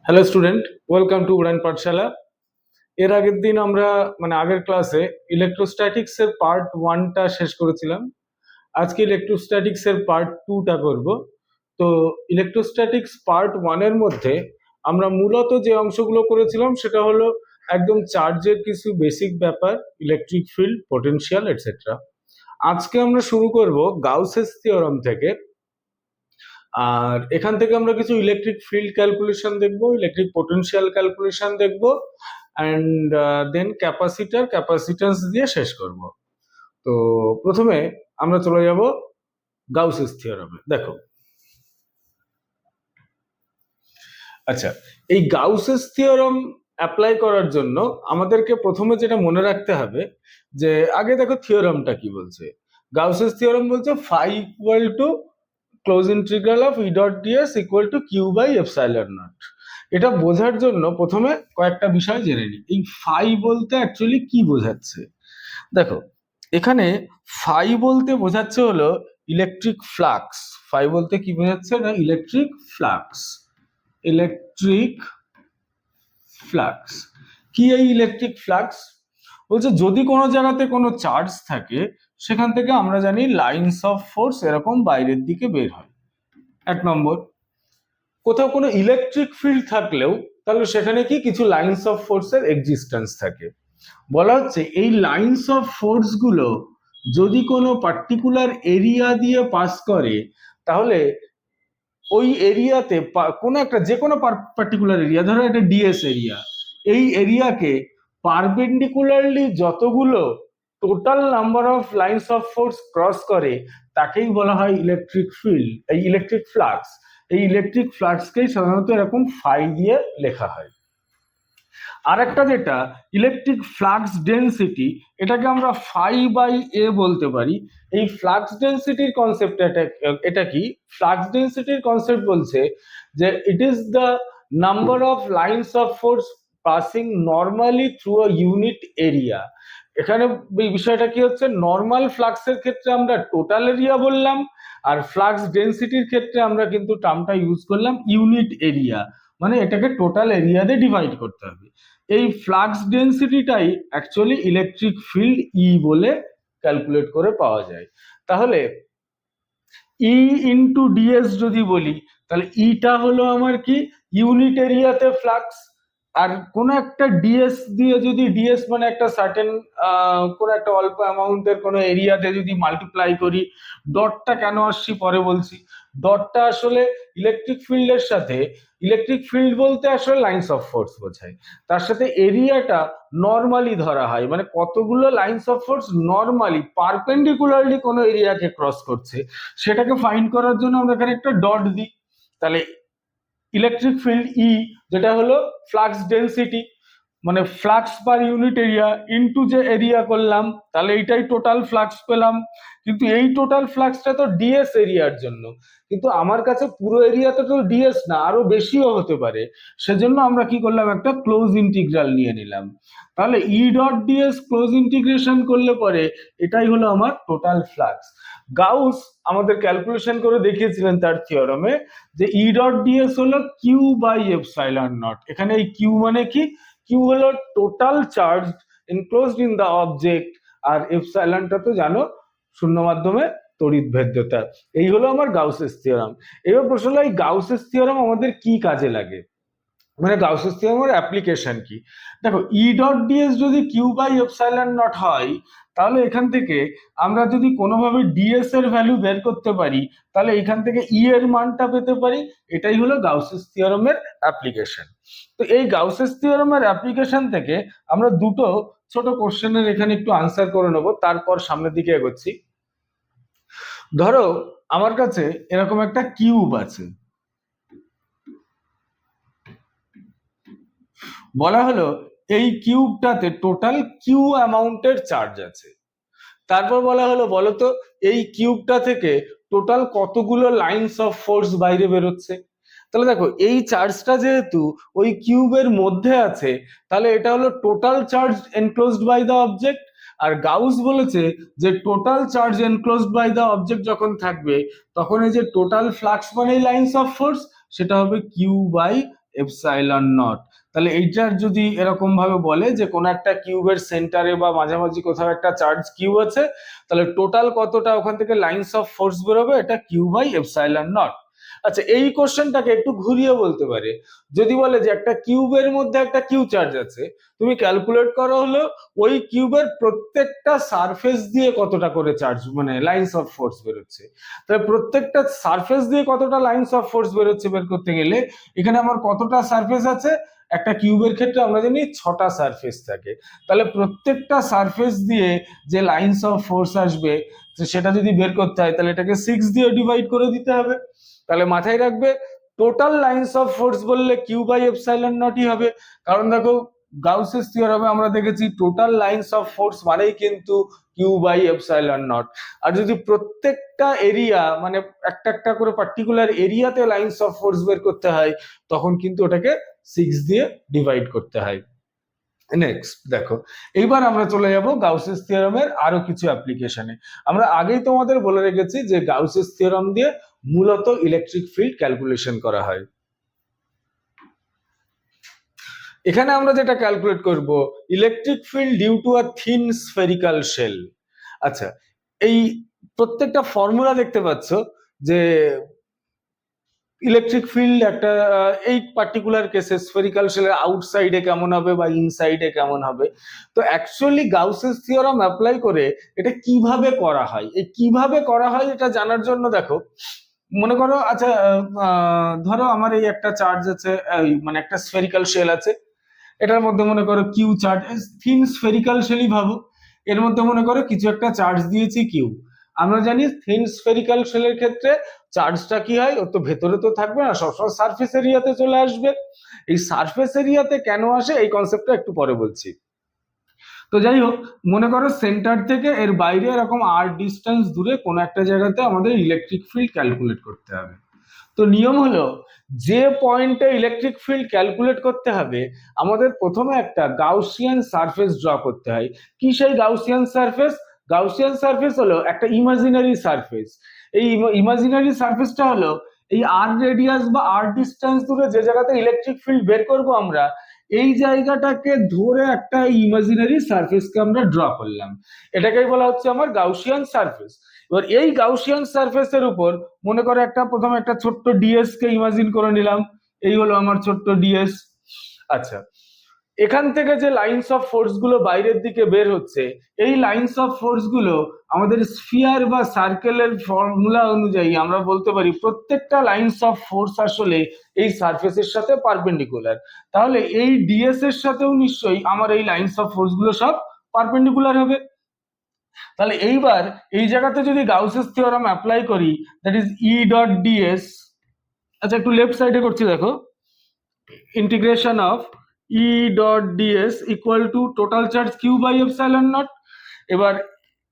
Hello student, welcome to উড়ান পাঠশালা। এর আগের দিন আমরা আগের ক্লাসে ইলেকট্রোস্ট্যাটিক্স এর পার্ট 1টা শেষ করেছিলাম। আজকে ইলেকট্রোস্ট্যাটিক্স এর পার্ট 2টা করব। তো ইলেকট্রোস্ট্যাটিক্স পার্ট 1 এর মধ্যে আমরা মূলত যে অংশগুলো করেছিলাম সেটা হলো একদম চার্জের কিছু বেসিক ব্যাপার, ইলেকট্রিক ফিল্ড, পটেনশিয়াল এটসেট্রা। আজকে আমরা শুরু করব গাউসেস থিওরাম থেকে। আর এখান থেকে আমরা কিছু ইলেকট্রিক ফিল্ড ক্যালকুলেশন দেখব, ইলেকট্রিক পোটেনশিয়াল ক্যালকুলেশন দেখব, অ্যান্ড দেন ক্যাপাসিট্যান্স দিয়ে শেষ করব। তো প্রথমে আমরা চলে যাব গাউসেস থিওরামে। দেখো, আচ্ছা, এই গাউসেস থিওরাম অ্যাপ্লাই করার জন্য আমাদেরকে প্রথমে যেটা মনে রাখতে হবে যে আগে দেখো থিওরামটা কি বলছে। গাউসেস থিওরাম বলছে phi equal to close integral of E dot DS equal to Q by epsilon naught. এটা বোঝার জন্য প্রথমে কয়েকটা বিষয় জেনে নিই। এই ফাই বলতে অ্যাকচুয়ালি কি বোঝাচ্ছে। দেখো, এখানে ফাই বলতে বোঝাচ্ছে হলো ইলেকট্রিক ফ্লাক্স। ফাই বলতে কি বোঝাচ্ছে না, ইলেকট্রিক ফ্লাক্স। ইলেকট্রিক ফ্লাক্স কি? এই ইলেকট্রিক ফ্লাক্স বলছে যদি কোনো জায়গাতে কোনো চার্জ থাকে সেখান থেকে আমরা জানি লাইনস অফ ফোর্স এরকম বাইরের দিকে বের হয়। এক নম্বর, কোথাও কোনো ইলেকট্রিক ফিল্ড থাকলেও তাহলে সেখানে কি কিছু লাইনস অফ ফোর্সের এক্সিস্টেন্স থাকে। বলা হচ্ছে এই লাইনস অফ ফোর্স গুলো যদি কোনো পার্টিকুলার এরিয়া দিয়ে পাস করে তাহলে ওই এরিয়াতে কোনো একটা যে কোনো পার্টিকুলার এরিয়া, ধরো একটা ডিএস এরিয়া, এই এরিয়াকে পারপেন্ডিকুলারলি যতগুলো total number of lines of force cross করে তাকেই বলা হয় ইলেকট্রিক ফিল্ড, এই ইলেকট্রিক ফ্লাক্স। এই ইলেকট্রিক ফ্লাক্সকেই সাধারণত এরকম ফাই দিয়ে লেখা হয়। আর একটা যেটা ইলেকট্রিক ফ্লাক্স ডেন্সিটি, এটাকে আমরা ফাই বাই এ বলতে পারি। এই ফ্লাক্স ডেন্সিটির কনসেপ্ট এটা কি? ফ্লাক্স ডেন্সিটির কনসেপ্ট বলছে যে it is the number of lines of force passing normally through a unit area. এখানে এই বিষয়টা কি হচ্ছে, নর্মাল ফ্লাক্সের ক্ষেত্রে আমরা টোটাল এরিয়া বললাম, আর ফ্লাক্স ডেন্সিটির ক্ষেত্রে আমরা কিন্তু টার্মটা ইউজ করলাম ইউনিট এরিয়া, মানে এটাকে টোটাল এরিয়া দিয়ে ডিভাইড করতে হবে। এই ফ্লাক্স ডেন্সিটিটাই অ্যাকচুয়ালি ইলেকট্রিক ফিল্ড ই বলে ক্যালকুলেট করে পাওয়া যায়। তাহলে ই ইন্টু ডিএস যদি বলি তাহলে ইটা হলো আমার কি, ইউনিট এরিয়াতে ফ্লাক্স। আর কোন একটা ডিএস দিয়ে যদি, ডিএস মানে একটা সার্টেন কোন একটা অল্প অ্যামাউন্টের কোন এরিয়াতে যদি মাল্টিপ্লাই করি, ডটটা কেন আসছি পরে বলছি। ডটটা আসলে ইলেকট্রিক ফিল্ডের সাথে, ইলেকট্রিক ফিল্ড বলতে আসলে লাইনস অফ ফোর্স বোঝায়, তার সাথে এরিয়াটা নর্মালি ধরা হয়, মানে কতগুলো lines of force normally perpendicularly কোনো এরিয়াকে ক্রস করছে সেটাকে ফাইন্ড করার জন্য আমরা এখানে একটা ডট দিই। তাহলে ইলেকট্রিক ফিল্ড ই, যেটা হলো ফ্লাক্স ডেন্সিটি, মানে flux per unit area into যে এরিয়া করলাম, তাহলে এইটাই টোটাল ফ্লাক্স পেলাম। কিন্তু এই টোটাল ফ্লাক্সটা তো ডিএস এরিয়ার জন্য, কিন্তু আমার কাছে পুরো এরিয়াতে তো ডিএস না, আরো বেশিও হতে পারে। সেজন্য আমরা কি করলাম, একটা ক্লোজ ইন্টিগ্রাল নিয়ে নিলাম। তাহলে E dot DS close integration করলে পরে এটাই হলো আমার টোটাল ফ্লাক্স। গাউস আমাদের ক্যালকুলেশন করে দেখিয়েছিলেন তার থিওরামে যে ই ডট ডিএস হলো কিউ বাই এপসাইলন নট। এখানে এই কিউ মানে কি, কিউ হলো total charge enclosed in the object, আর এপসাইলনটা তো জানো শূন্য মাধ্যমে তড়িৎ ভেদ্যতা। এই হলো আমার গাউসেস থিওরাম। এবার প্রশ্ন হলো এই গাউসেস থিওরাম আমাদের কি কাজে লাগে, মানে গাউসেস থিওরামের অ্যাপ্লিকেশন কি। দেখো, ই ডট ডিএস যদি কিউ বাই এপসাইলন নট হয় তাহলে এখান থেকে আমরা যদি কোনোভাবে ডিএস এর ভ্যালু বের করতে পারি তাহলে এখান থেকে ই এর মানটা পেতে পারি। এটাই হলো গাউসেস থিওরামের অ্যাপ্লিকেশন। তো এই গাউসেস থিওরামের অ্যাপ্লিকেশন থেকে আমরা দুটো ছোট কোশ্চেনের এখানে একটু আনসার করে নেবো, তারপর সামনের দিকে এগোচ্ছি। ধরো আমার কাছে এরকম একটা কিউব আছে, বলা হলো এই কিউবটাতে টোটাল কিউ অ্যামাউন্টের চার্জ আছে। তারপর বলা হলো বলতো এই কিউবটা থেকে টোটাল কতগুলো লাইনস অফ ফোর্স বাইরে বেরোচ্ছে। তাহলে দেখো এই চার্জটা যেহেতু ওই কিউবের মধ্যে আছে তাহলে এটা হলো total charge enclosed by the object. আর গাউস বলেছে যে total charge enclosed by the object যখন থাকবে তখন এই যে টোটাল ফ্লাক্স মানে লাইনস অফ ফোর্স সেটা হবে কিউ বাই এপসাইলন নট। তাহলে এইটার যদি এরকম ভাবে বলে যে কোনো একটা কিউবের সেন্টারে বা মাঝামাঝি কোথাও একটা চার্জ কিউ আছে, তাহলে টোটাল কতটা ওখান থেকে লাইন্স অফ ফোর্স বেরোবে, এটা কিউ বাই এপসাইলন নট। আচ্ছা, এই কোশ্চেনটাকে একটু ঘুরিয়ে বলতে পারে, যদি বলে যে একটা কিউবের মধ্যে একটা কিউ চার্জ আছে, তুমি ক্যালকুলেট করো হলো ওই কিউবের প্রত্যেকটা সারফেস দিয়ে কতটা করে চার্জ মানে লাইন্স অফ ফোর্স বেরোচ্ছে। তাহলে প্রত্যেকটা সারফেস দিয়ে কতটা লাইন্স অফ ফোর্স বেরোচ্ছে বের করতে গেলে এখানে আমার কতটা সারফেস আছে, একটা কিউবের ক্ষেত্রে আমরা জানি 6টা সারফেস থাকে, তাহলে প্রত্যেকটা সারফেস দিয়ে যে লাইন্স অফ ফোর্স আসবে সেটা যদি বের করতে হয় তাহলে এটাকে 6 দিয়ে ডিভাইড করে দিতে হবে। তাহলে মাথায় রাখবে টোটাল লাইন্স অফ ফোর্স বললে কিউ বাই এপসাইলন নটই হবে, কারণ দেখো গাউসেস থিওরামে আমরা দেখেছি টোটাল লাইন্স অফ ফোর্স মানেই কিন্তু কিউ বাই এপসাইলন নট। আর যদি প্রত্যেকটা এরিয়া মানে একটা একটা করে পার্টিকুলার এরিয়াতে লাইন্স অফ ফোর্স বের করতে হয় তখন কিন্তু ওটাকে 6 দিয়ে ডিভাইড করতে হয়। নেক্সট দেখো, এইবার আমরা চলে যাব গাউসেস থিওরামের আরো কিছু অ্যাপ্লিকেশনে। আমরা আগেই তোমাদের বলে রেখেছি যে গাউসেস থিওরাম দিয়ে মূলত ইলেকট্রিক ফিল্ড ক্যালকুলেশন করা হয়। এখানে আমরা যেটা ক্যালকুলেট করব electric field due to a thin spherical shell. আচ্ছা, এই প্রত্যেকটা ফর্মুলা দেখতে পাচ্ছ যে ইলেকট্রিক ফিল্ড একটা এই পার্টিকুলার কেসে স্ফেরিক্যাল শেলের আউটসাইডে কেমন হবে বা ইনসাইডে কেমন হবে। তো অ্যাকচুয়ালি গাউসেস থিওরাম অ্যাপ্লাই করে এটা কিভাবে করা হয়, এই কিভাবে করা হয় এটা জানার জন্য দেখো, মনে করো আচ্ছা ধরো আমার এই একটা চার্জ আছে, মানে একটা স্ফেরিক্যাল শেল আছে, এটার মধ্যে মনে করো কিউ চার্জ, থিন স্ফেরিক্যাল শেলই ভাবো, এর মধ্যে মনে করো কিছু একটা চার্জ দিয়েছি কিউ। আমরা জানি থিন স্ফেরিক্যাল শেলের ক্ষেত্রে চার্জটা কি হয়, ওর তো ভেতরে তো থাকবে না, সবসময় সারফেস এরিয়াতে চলে আসবে। এই সারফেস এরিয়াতে কেন আসে এই কনসেপ্টটা একটু পরে বলছি। তো যাই হোক, মনে করো সেন্টার থেকে এর বাইরে এরকম আর ডিস্টেন্স দূরে কোনো একটা জায়গাতে আমাদের ইলেকট্রিক ফিল্ড ক্যালকুলেট করতে হবে। তো নিয়ম হলো যে পয়েন্টে ইলেকট্রিক ফিল্ড ক্যালকুলেট করতে হবে আমাদের প্রথমে একটা গাউসিয়ান সারফেস ড্র করতে হয়। কি সেই গাউসিয়ান সারফেস? গাউসিয়ান সারফেস হলো একটা ইমাজিনারি সারফেস। এই ইমাজিনারি সারফেসটা হলো এই আর রেডিয়াস বা আর ডিস্টেন্স দূরে যে জায়গাতে ইলেকট্রিক ফিল্ড বের করব আমরা, এই জায়গাটাকে ধরে একটা ইমাজিনারি সারফেসকে আমরা ড্র করলাম, এটাকেই বলা হচ্ছে আমার গাউসিয়ান সারফেস। এবার এই গাউসিয়ান সারফেসের উপর মনে করে একটা প্রথমে একটা ছোট্ট ডিএস কে ইমাজিন করে নিলাম, এই হলো আমার ছোট্ট ডিএস। আচ্ছা, এখান থেকে যে লাইন্স অফ ফোর্স গুলো বাইরের দিকে বের হচ্ছে, এই লাইন্স অফ ফোর্স গুলো আমাদের স্ফিয়ার বা সার্কেলের ফর্মুলা অনুযায়ী আমরা বলতে পারি প্রত্যেকটা লাইন্স অফ ফোর্স আসলে এই সারফেসের সাথে পারপেন্ডিকুলার। তাহলে এই ডিএস এর সাথেও নিশ্চয়ই আমার এই লাইন্স অফ ফোর্স গুলো সব পারপেন্ডিকুলার হবে। তাহলে এইবার এই জায়গাতে যদি গাউসেস থিওরাম অ্যাপ্লাই করি, that is E dot D S. আচ্ছা, একটু লেফট সাইডে করছি দেখো, integration of E dot DS equal to total charge Q by epsilon naught. এবার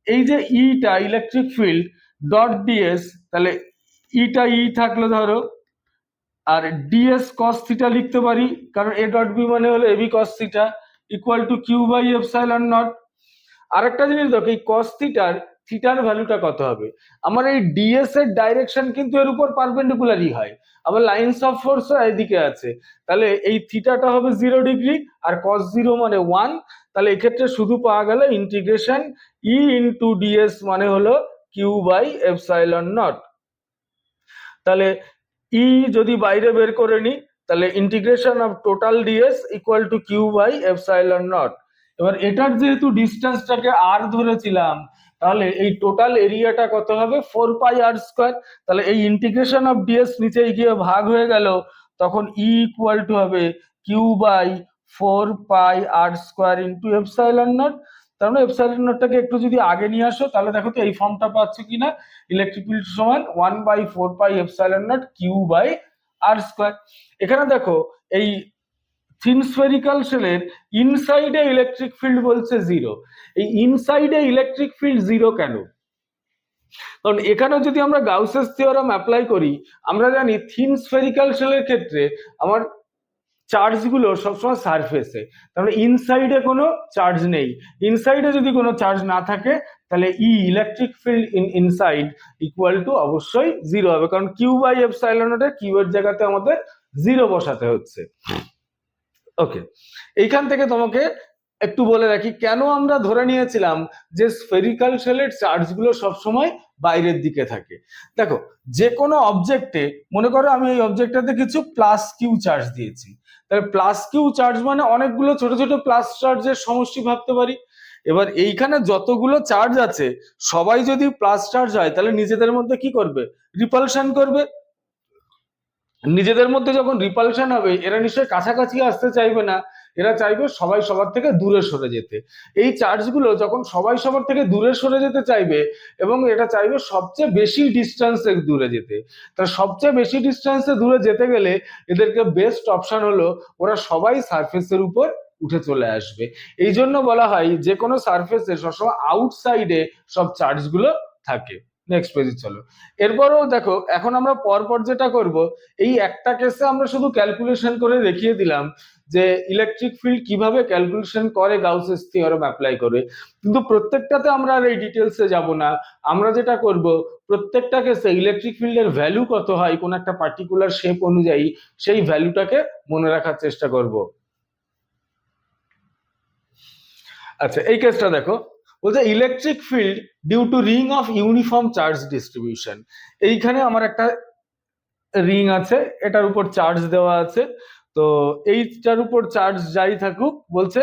এই যে ইটা ইলেকট্রিক ফিল্ড ডট ডিএস, তাহলে ইটা ই থাকলো ধরো, আর ডিএস কস থিটা লিখতে পারি কারণ এ ডট বি মানে হলো A B cos theta equal to Q by epsilon naught. আরেকটা জিনিস দেখো, এই কস থিটার ভ্যালুটা কত হবে? আমার এই ডিএস এর ডাইরেকশন কিন্তু এর উপর পারপেন্ডিকুলারই হয়, আবার লাইন্স অফ ফোর্স এদিকে আছে, তাহলে এই থিটাটা হবে 0 ডিগ্রি আর কস 0 মানে 1। তাহলে এক্ষেত্রে শুধু পাওয়া গেল ইন্টিগ্রেশন ই ইন্টু ডিএস মানে হলো কিউ বাই এপসাইলন নট। তাহলে ই যদি বাইরে বের করে নি তাহলে integration of total D S equal to Q by epsilon naught. এবার এটার যেহেতু ডিস্টেন্সটাকে আর ধরেছিলাম, তাহলে এই টোটাল এরিয়াটা কত হবে? 4πr²। তাহলে এই ইন্টিগ্রেশন অফ ডিএস নিচে গিয়ে ভাগ হয়ে গেল, তখন ই ইকুয়াল টু হবে Q by 4πr² into epsilon naught. তার মানে এপসাইলন নটটাকে একটু যদি আগে নিয়ে আসো তাহলে দেখো তো এই ফর্মটা পাচ্ছ কিনা, ইলেকট্রিক ফিল্ড সমান 1/4π epsilon naught Q by r²। এখানে দেখো এই থিন স্ফেরিক্যাল শেলের ইনসাইডে ইলেকট্রিক ফিল্ড বলছে 0। এই ইনসাইডে ইলেকট্রিক ফিল্ড 0 কেন? কারণ এখানেও যদি আমরা গাউসেস থিওরাম অ্যাপ্লাই করি, আমরা জানি থিন স্ফেরিক্যাল শেলের ক্ষেত্রে আমার চার্জ গুলো সবসময় সারফেসে, তাহলে ইনসাইডে কোনো চার্জ নেই। ইনসাইডে যদি কোনো চার্জ না থাকে তাহলে E electric field inside equal to অবশ্যই 0 হবে, কারণ Q by epsilon naught Q এর জায়গাতে আমাদের জিরো বসাতে হচ্ছে। ওকে, এইখান থেকে তোমাকে একটু বলে রাখি কেন আমরা ধরে নিয়েছিলাম যে স্ফেরিক্যাল শেলের চার্জগুলো সবসময় বাইরের দিকে থাকে। দেখো, যে কোনো অবজেক্টে মনে করো আমি এই অবজেক্টটাতে কিছু প্লাস কিউ চার্জ দিয়েছি, তাহলে প্লাস কিউ চার্জ মানে অনেকগুলো ছোট ছোট প্লাস চার্জের সমষ্টি ভাবতে পারি। এবার এইখানে যতগুলো চার্জ আছে সবাই যদি প্লাস চার্জ হয় তাহলে নিজেদের মধ্যে কি করবে? রিপালশন করবে। নিজেদের মধ্যে যখন রিপালশন হবে এরা নিশ্চয়ই কাছাকাছি আসতে চাইবে না, এরা চাইবে সবাই সবার থেকে দূরে সরে যেতে। এই চার্জগুলো যখন সবাই সবার থেকে দূরে সরে যেতে চাইবে এবং এটা চাইবে সবচেয়ে বেশি ডিস্টেন্সে দূরে যেতে, তা সবচেয়ে বেশি ডিস্টেন্সে দূরে যেতে গেলে এদেরকে বেস্ট অপশন হলো ওরা সবাই সারফেসের উপর উঠে চলে আসবে। এই জন্য বলা হয় যে কোনো সারফেসে সবসময় আউটসাইডে সব চার্জগুলো থাকে। নেক্সট পেজে চলো। এরপরেও দেখো এখন আমরা পরপর যেটা করব, এই একটা কেসে আমরা শুধু ক্যালকুলেশন করে দেখিয়ে দিলাম যে ইলেকট্রিক ফিল্ড কিভাবে ক্যালকুলেশন করে গাউসেস থিওরেম অ্যাপ্লাই করে, কিন্তু প্রত্যেকটাতে আমরা আর এই ডিটেলসে যাব না। আমরা যেটা করব প্রত্যেকটা কেসে ইলেকট্রিক ফিল্ডের ভ্যালু কত হয় কোন একটা পার্টিকুলার শেপ অনুযায়ী সেই ভ্যালুটাকে মনে রাখার চেষ্টা করব। আচ্ছা, এই কেসটা দেখো, বলছে electric field due to ring of uniform charge distribution. এইখানে আমার একটা রিং আছে, এটার উপর চার্জ দেওয়া আছে, তো এইটার উপর চার্জ যাই থাকুক বলছে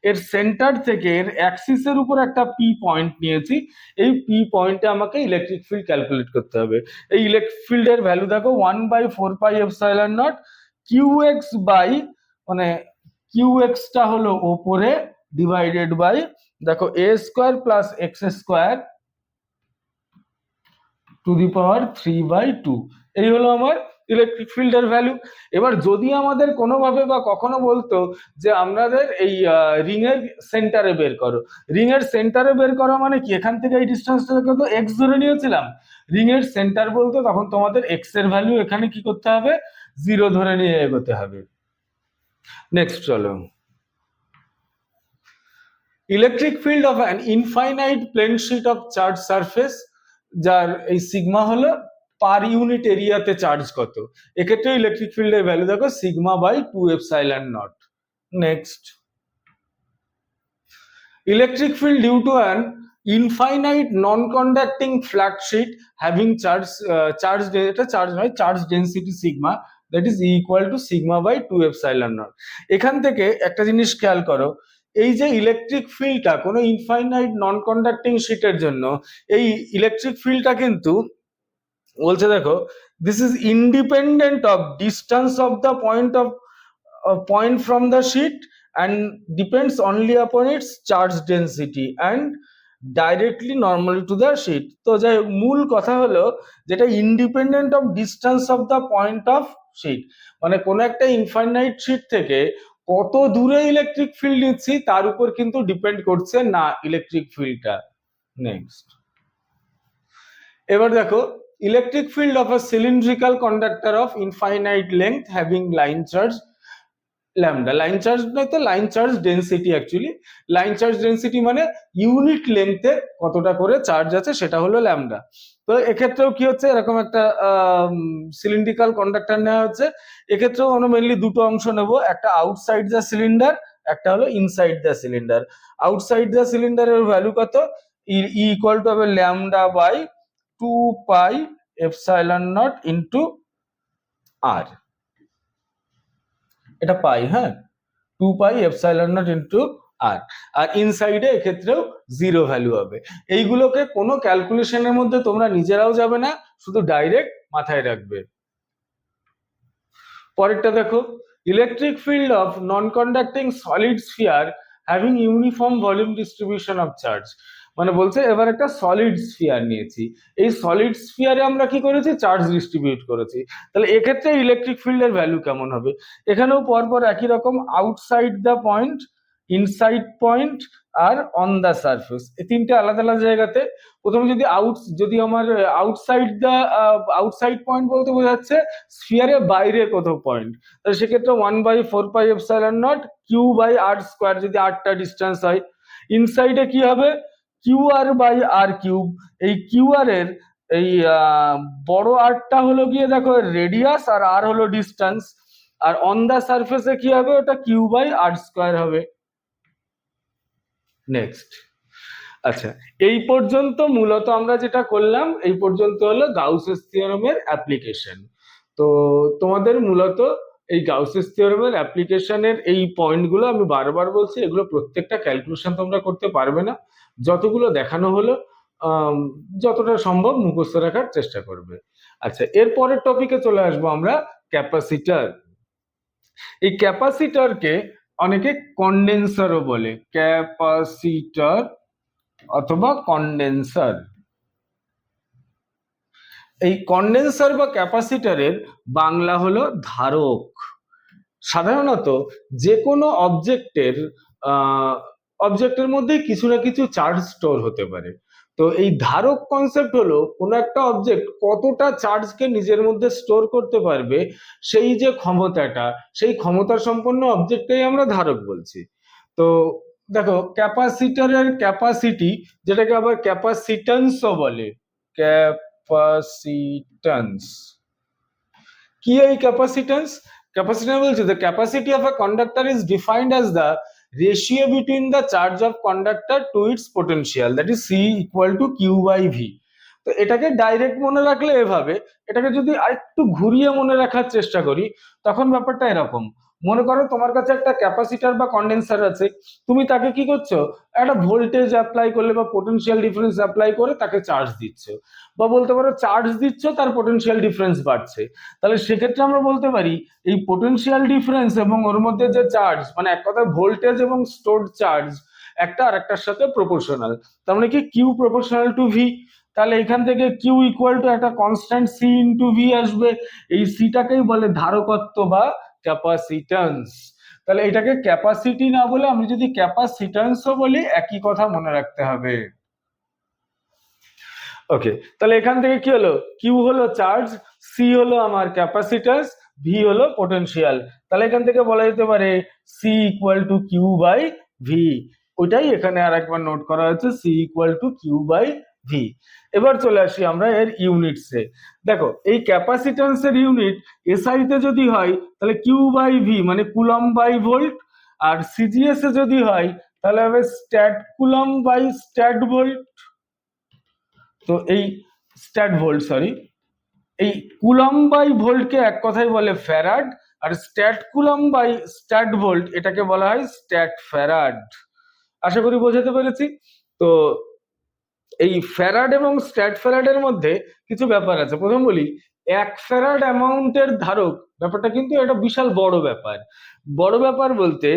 এর সেন্টার থেকে এর অ্যাক্সিসের উপর একটা পি পয়েন্ট নিয়েছি, এই পি পয়েন্টে আমাকে ইলেকট্রিক ফিল্ড ক্যালকুলেট করতে হবে। এই ইলেকট্রিক ফিল্ডের ভ্যালু দেখো 1/4πε0 কিউ এক্স বাই, মানে কিউ এক্সটা হলো ওপরে ডিভাইডেড বাই দেখো A square plus X square to the power 3/2। এই হলো আমার ইলেকট্রিক ফিল্ডের ভ্যালু। এবার যদি আমাদের কোনোভাবে বা কখনো বলতো যে আমাদের এই রিং এর সেন্টারে বের করো, রিং এর সেন্টারে বের করা মানে কি, এখান থেকে এই ডিস্টেন্সটাকে তো এক্স ধরে নিয়েছিলাম, রিং এর সেন্টার বলতে তখন তোমাদের এক্স এর ভ্যালু এখানে কি করতে হবে? 0 ধরে নিয়ে এগোতে হবে। নেক্সট চলো। Electric field of an infinite plane sheet of charge surface, যার এই সিগমা হলো পার ইউনিট এরিয়াতে চার্জ কত, এক্ষেত্রে ইলেকট্রিক ফিল্ডের ভ্যালু দেখো σ/2ε0। Next, electric field due to an infinite non conducting flat sheet having charge এটা চার্জ নয়, charge density sigma, that is equal to σ/2ε0। এখান থেকে একটা জিনিস খেয়াল করো, এই যে ইলেকট্রিক ফিল্ডটা কোনো ইনফাইনাইট নন কন্ডাক্টিং শিটের জন্য এই ইলেকট্রিক ফিল্ডটা কিন্তু বলছে দেখো this is independent of distance of the point from the sheet and depends only upon its charge density and directly normally to the sheet। তো যাই মূল কথা হলো যেটা independent of distance of the point of sheet, মানে কোনো একটা infinite sheet থেকে কত দূরে ইলেকট্রিক ফিল্ড নিচ্ছি তার উপর কিন্তু ডিপেন্ড করছে না ইলেকট্রিক ফিল্ডটা। নেক্সট, এবার দেখো electric field of a cylindrical conductor of infinite length having line charge lambda, line charge নয় তো line charge density, actually line charge density মানে ইউনিট লেন্থে কতটা করে চার্জ আছে সেটা হলো ল্যামডা। তো এক্ষেত্রেও কি হচ্ছে, এরকম একটা সিলিন্ড্রিক্যাল কন্ডাক্টর নেওয়া হচ্ছে, এক্ষেত্রেও আমরা মেনলি দুটো অংশ নেব, একটা আউটসাইড দ্য সিলিন্ডার, একটা হলো inside the cylinder. Outside the সিলিন্ডারের ভ্যালু কত, ইকুয়াল টু হবে λ/2πε0 ইন্টু আর, এটা পাই, হ্যাঁ 2πε0 ইন্টু আর। আর ইনসাইডে এক্ষেত্রেও 0 ভ্যালু হবে। এইগুলোকে কোনো ক্যালকুলেশনের মধ্যে তোমরা নিজেরাও যাবে না, শুধু ডাইরেক্ট মাথায় রাখবে। পরেরটা দেখো, electric field of non conducting solid sphere having uniform volume distribution of charge, মানে বলছে এবার একটা সলিড স্ফিয়ার নিয়েছি, এই সলিড স্ফিয়ারে আমরা কি করেছি, চার্জ ডিস্ট্রিবিউট করেছি, তাহলে এক্ষেত্রে ইলেকট্রিক ফিল্ডের ভ্যালু কেমন হবে? এখানেও পরপর একই রকম, outside the point, inside point আর অন দ্য সারফেস, এই তিনটে আলাদা আলাদা জায়গাতে। প্রথমে যদি আমার আউটসাইড পয়েন্ট বলতে বোঝাচ্ছে স্ফিয়ারের বাইরে কত পয়েন্ট, তাহলে সেক্ষেত্রে 1/4πε0 Q/r², যদি আরটা ডিস্টেন্স হয়। ইনসাইডে কি হবে, QR/r³, এই QR এর এই বড় আরটা হলো গিয়ে দেখো রেডিয়াস আর আর হলো ডিস্টেন্স, আর অন দা সারফেসে কি হবে, ওটা কিউ বাই আর স্কোয়ার হবে। নেক্সট, আচ্ছা এই পর্যন্ত মূলত আমরা যেটা করলাম, এই পর্যন্ত হলো গাউসেস থিওরেমের অ্যাপ্লিকেশন। তো তোমাদের মূলত এই গাউসেস থিওরেমের অ্যাপ্লিকেশনের এই পয়েন্টগুলো আমি বারবার বলছি, এগুলো প্রত্যেকটা ক্যালকুলেশন তোমরা করতে পারবে না, যতগুলো দেখানো হলো যতটা সম্ভব মুখস্থ রাখার চেষ্টা করবে। আচ্ছা এর পরের টপিকে চলে আসবো আমরা, ক্যাপাসিটার। এই ক্যাপাসিটরকে অনেকে কন্ডেন্সারও বলে, ক্যাপাসিটর অথবা কন্ডেন্সার। এই কন্ডেন্সার বা ক্যাপাসিটরের বাংলা হলো ধারক। সাধারণত যে কোনো অবজেক্টের মধ্যে কিছু না কিছু চার্জ স্টোর হতে পারে। তো এই ধারক কনসেপ্ট হলো কোনো একটা অবজেক্ট কতটা চার্জকে নিজের মধ্যে স্টোর করতে পারবে, সেই যে ক্ষমতাটা, সেই ক্ষমতা সম্পন্ন অবজেক্টকেই আমরা ধারক বলছি। তো দেখো ক্যাপাসিটরের ক্যাপাসিটি, যেটাকে আবার ক্যাপাসিট্যান্সও বলে, ক্যাপাসিট্যান্স। কি এই ক্যাপাসিট্যান্স? ক্যাপাসিট্যান্স বলছে the capacity of a conductor is defined as the ratio between the charge of conductor to its potential, that is C equal to Q by V। তো এটাকে ডাইরেক্ট মনে রাখলে এভাবে, এটাকে যদি আরেকটু ঘুরিয়ে মনে রাখার চেষ্টা করি, তখন ব্যাপারটা এরকম। মনে করো তোমার কাছে একটা ক্যাপাসিটর বা কন্ডেন্সার আছে, তুমি তাকে কি করছো, একটা ভোল্টেজ অ্যাপ্লাই করলে বা পোটেনশিয়াল ডিফারেন্স অ্যাপ্লাই করে তাকে চার্জ দিচ্ছ, বা বলতে পারো চার্জ দিচ্ছ, তার পোটেনশিয়াল ডিফারেন্স বাড়ছে। তাহলে সেক্ষেত্রে আমরা বলতে পারি এই পোটেনশিয়াল ডিফারেন্স এবং ওর মধ্যে যে চার্জ, মানে এক কথায় ভোল্টেজ এবং স্টোরড চার্জ একটা আরেকটার সাথে প্রপোর্শনাল। তার মানে কি কিউ প্রপোর্শনাল টু ভি। তাহলে এখান থেকে কিউ ইকুয়াল টু একটা কনস্ট্যান্ট সি ইন্টু ভি আসবে। এই সিটাকেই বলে ধারকত্ব বা ক্যাপাসিট্যান্স। তাহলে এটাকে ক্যাপাসিটি না বলে আমি যদি ক্যাপাসিট্যান্সও বলি, একই কথা মনে রাখতে হবে। ওকে, তাহলে এখান থেকে কি হলো, কিউ হলো চার্জ, সি হলো আমার ক্যাপাসিট্যান্স, ভি হলো পোটেনশিয়াল। তাহলে এখান থেকে বলা যেতে পারে C equal to Q by V. ওইটাই এখানে আর একবার নোট করা হয়েছে, C equal to Q by V. এবার চলে আসি আমরা এর ইউনিটসে। দেখো এই ক্যাপাসিট্যান্সের ইউনিট এসআই তে যদি হয় তাহলে কিউ বাই ভি মানে কুলম বাই ভোল্ট, আর সিজিএস এ যদি হয় তাহলে হবে stat coulomb by stat volt. তো এই স্ট্যাট ভোল্ট, সরি, এই কুলম বাই ভোল্টকে এক কথায় বলে ফ্যারাড, আর stat coulomb by stat volt এটাকে বলা হয় স্ট্যাট ফ্যারাড। আশা করি বোঝাতে পেরেছি। তো এই ফ্যারাড এবং স্ট্যাট ফ্যারাডের মধ্যে কিছু ব্যাপার আছে। প্রথম বলি, এক ফ্যারাড অ্যামাউন্টের ধারক, ব্যাপারটা কিন্তু একটা বিশাল বড় ব্যাপার। বড় ব্যাপার বলতে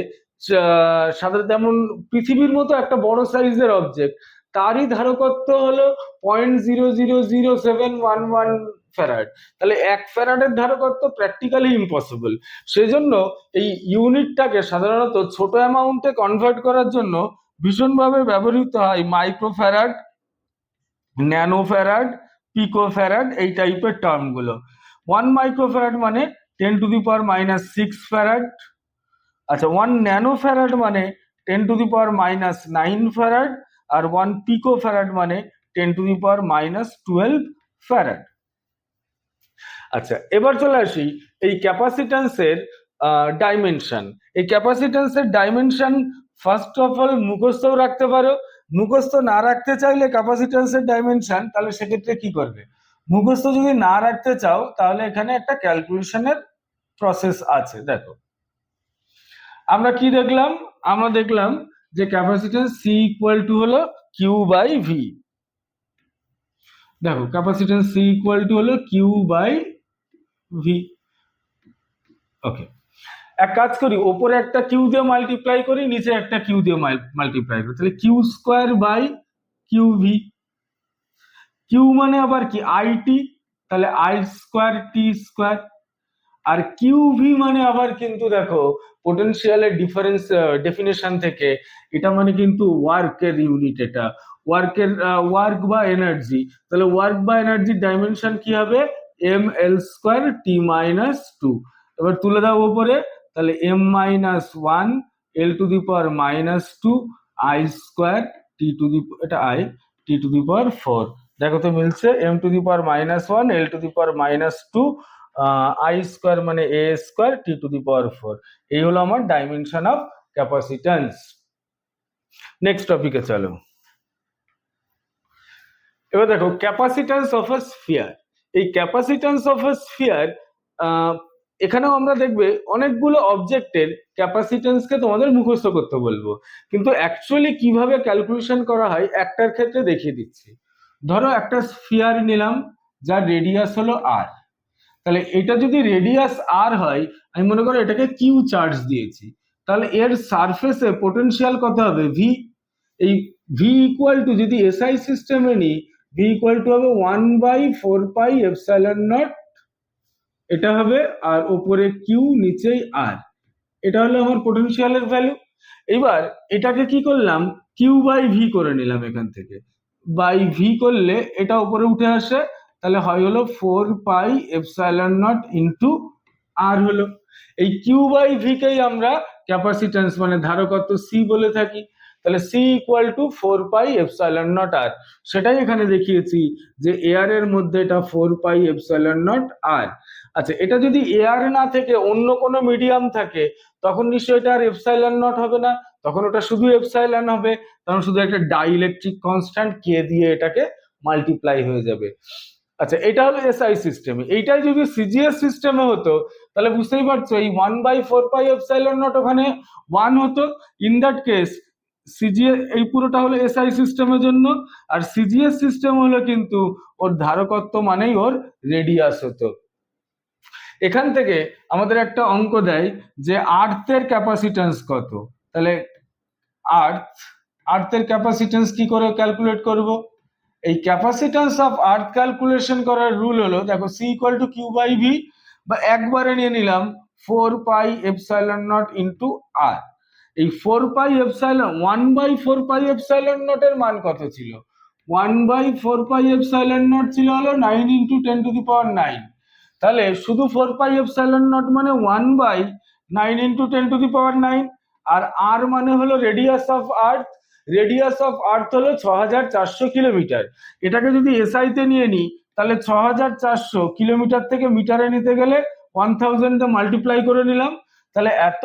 সাধারণত যেমন পৃথিবীর মতো একটা বড় সাইজের অবজেক্ট, তারই ধারকত্ব হলো 0.00711 ফ্যারাড। তাহলে এক ফ্যারাডের ধারকত্ব প্র্যাকটিক্যালি ইম্পসিবল। সেজন্য এই ইউনিটটাকে সাধারণত ছোট অ্যামাউন্টে কনভার্ট করার জন্য ভীষণভাবে ব্যবহৃত হয় মাইক্রোফ্যারাড, ন্যানোফ্যারাড, পিকোফ্যারাড, এই টাইপের টার্মগুলো। 1 মাইক্রোফ্যারাড মানে 10⁻⁻6 ফ্যারাড। আচ্ছা 1 ন্যানোফ্যারাড মানে 10⁻⁹ ফ্যারাড, আর 1 পিকোফ্যারাড মানে 10⁻12 ফ্যারাড। আচ্ছা এবার চলে আসি এই ক্যাপাসিট্যান্সের ডাইমেনশন। এই ক্যাপাসিট্যান্সের ডাইমেনশন ফার্স্ট অফ অল মুখস্থও রাখতে পারো, মুখস্থ না রাখতে চাইলে ক্যাপাসিট্যান্সের ডাইমেনশন, তাহলে সেক্ষেত্রে কি করবে, মুখস্থ যদি না রাখতে চাও তাহলে এখানে একটা ক্যালকুলেশনের প্রসেস আছে। দেখো আমরা কি দেখলাম, আমরা দেখলাম যে ক্যাপাসিট্যান্স সি ইকুয়াল টু হলো কিউ বাই ভি। দেখো ক্যাপাসিট্যান্স সি ইকুয়াল টু হলো কিউ বাই ভি। ওকে, এক কাজ করি, ওপরে একটা কিউ দিয়ে মাল্টিপ্লাই করি, নিচে একটা কিউ দিয়ে মাল্টিপ্লাই করি, তাহলে Q square by Q V. Q মানে আবার কি আইটি, তাহলে আই স্কোয়ার টি স্কোয়ার। আর কিউ ভি মানে আবার কিন্তু দেখো পোটেনশিয়ালের ডিফারেন্স ডেফিনেশন থেকে, এটা মানে কিন্তু ওয়ার্কের ইউনিট, এটা ওয়ার্কের ওয়ার্ক বা এনার্জি। তাহলে ওয়ার্ক বা এনার্জির ডাইমেনশন কি হবে, M L square T minus two. এবার তুলে দাও উপরে, তাহলে M minus one L to the power minus two I square T to the, এটা I, T to the power four. দেখো তো মিলছে, M to the power minus one L to the power minus two I square মানে A square T to the পাওয়ার 4। এই হলো আমার dimension of capacitance. Next টপিকে চলো। এবার দেখো ক্যাপাসিট্যান্স অফ আ স্ফিয়ার। এই ক্যাপাসিট্যান্স অফ আ স্ফিয়ার, এখানেও আমরা দেখবে অনেকগুলো অবজেক্টের ক্যাপাসিট্যান্সকে তোমাদের মুখস্থ করতে বলবো, কিন্তু অ্যাকচুয়ালি কিভাবে ক্যালকুলেশন করা হয় একটার ক্ষেত্রে দেখিয়ে দিচ্ছি। ধরো একটা স্ফিয়ার নিলাম যার রেডিয়াস হলো আর, তাহলে এটা যদি রেডিয়াস আর হয়, আমি মনে করো এটাকে কিউ চার্জ দিয়েছি, তাহলে এর সারফেসে পোটেনশিয়াল কত হবে ভি। এই ভি ইকুয়াল টু যদি এসআই সিস্টেমে নিই, ভি ইকুয়াল টু হবে 1/4πε0, এটা হবে, আর উপরে কিউ নিচেই আর, এটা হলো আমার পোটেনশিয়ালের ভ্যালু। এবার এটাকে কি করলাম, কিউ বাই ভি করে নিলাম, এখান থেকে বাই ভি করলে এটা উপরে উঠে আসে, তাহলে হয় হলো 4πε0 ইন্টু আর হলো। এই কিউ বাই ভি কেই আমরা ক্যাপাসিট্যান্স মানে ধারকত্ব সি বলে থাকি, তাহলে সি ইকুয়াল টু 4πε0 আর, সেটাই এখানে দেখিয়েছি যে এয়ার এর মধ্যে এটা 4πε0 আর। আচ্ছা, এটা যদি এয়ার না থেকে অন্য কোনো মিডিয়াম থাকে তখন নিশ্চয়ই এটা আর এপসাইলন নট হবে না, তখন ওটা শুধু এপসাইলন হবে, তখন শুধু একটা ডাইইলেকট্রিক কনস্ট্যান্ট কে দিয়ে এটাকে মাল্টিপ্লাই হয়ে যাবে। আচ্ছা, এটা হলো এসআই সিস্টেমে। এইটাই যদি সিজিএস সিস্টেমে হতো তাহলে বুঝতেই পারছো এই 1/4πε0 ওখানে 1 হতো। ইন দ্যাট কেস সিজিএস এই পুরোটা হলো এসআই সিস্টেমের জন্য, আর সিজিএস সিস্টেম হলো কিন্তু ওর ধারকত্ব মানেই ওর রেডিয়াস হতো। এখান থেকে আমাদের একটা অঙ্ক দেয় যে আর্থের ক্যাপাসিট্যান্স কত, তাহলে আর্থের ক্যাপাসিট্যান্স কি করে ক্যালকুলেট করব। এই ক্যাপাসিট্যান্স অফ আর্থ ক্যালকুলেশন করার রুল হলো, দেখো C equal to Q by V, বা একবারে নিয়ে নিলাম 4πε0 ইন্টু আর। এই 4πε 1/4πε0 এর মান কত ছিল, 1/4πε0 ছিল হলো 9 ইন্টু 10⁹9। তাহলে শুধু 4πε0 মানে 1/9 ইন্টু 10⁹9, আর আর মানে হলো radius of earth. Radius of earth হলো 6400 কিলোমিটার। এটাকে যদি এসআই তে নিয়ে নিই তাহলে 6400 কিলোমিটার থেকে মিটারে নিতে গেলে 1000 তে মাল্টিপ্লাই করে নিলাম, তাহলে এত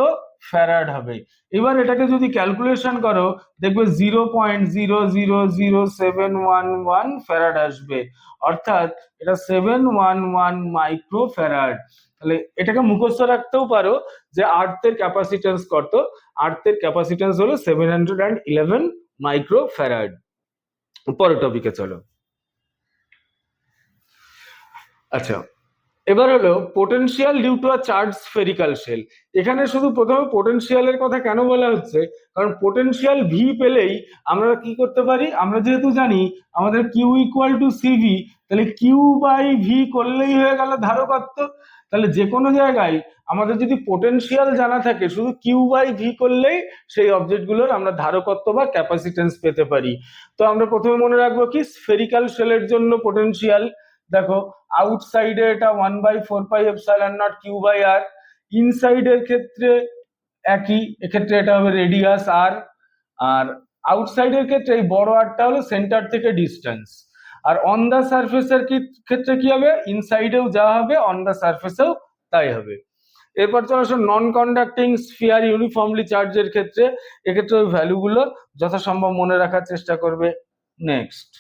ফ্যারাড হবে। এবার এটাকে যদি ক্যালকুলেশন করো দেখবে 0.0000711 ফ্যারাড আসবে, অর্থাৎ এটা 711 মাইক্রো ফ্যারাড। তাহলে এটাকে মুখস্থ রাখতেও পারো যে আর্থের ক্যাপাসিট্যান্স কত, আর্থের ক্যাপাসিট্যান্স হলো 711 মাইক্রো ফ্যারাড। পরের টপিকে চলো। আচ্ছা, এবার হলো potential due to a charge spherical shell. এখানে শুধু প্রথমে পোটেনশিয়ালের কথা কেন বলা হচ্ছে, কারণ পোটেনশিয়াল ভি পেলেই আমরা কি করতে পারি, আমরা যেহেতু জানি আমাদের কিউ ইকুয়াল টু সিভি, তাহলে কিউ বাই ভি করলেই হয়ে গেল ধারকত্ব। তাহলে যে কোনো জায়গায় আমাদের যদি পোটেনশিয়াল জানা থাকে শুধু কিউ বাই ভি করলেই সেই অবজেক্টগুলোর আমরা ধারকত্ব বা ক্যাপাসিটেন্স পেতে পারি। তো আমরা প্রথমে মনে রাখবো কি, স্ফেরিক্যাল শেলের জন্য পোটেনশিয়াল দেখো আউটসাইডে এটা 1/4πε0 কিউ বাই আর, ইনসাইডের ক্ষেত্রে একই, এক্ষেত্রে এটা হবে রেডিয়াস আর, আর আউটসাইডের ক্ষেত্রে এই বড় আরটা হলো সেন্টার থেকে ডিস্টেন্স, আর অন দা সারফেসের ক্ষেত্রে কি হবে, ইনসাইডেও যা হবে অন দা সারফেসেও তাই হবে। এরপর চলো আসো নন কন্ডাক্টিং স্ফিয়ার ইউনিফর্মলি চার্জের ক্ষেত্রে, এক্ষেত্রে ওই ভ্যালুগুলো যথাসম্ভব মনে রাখার চেষ্টা করবে। Next,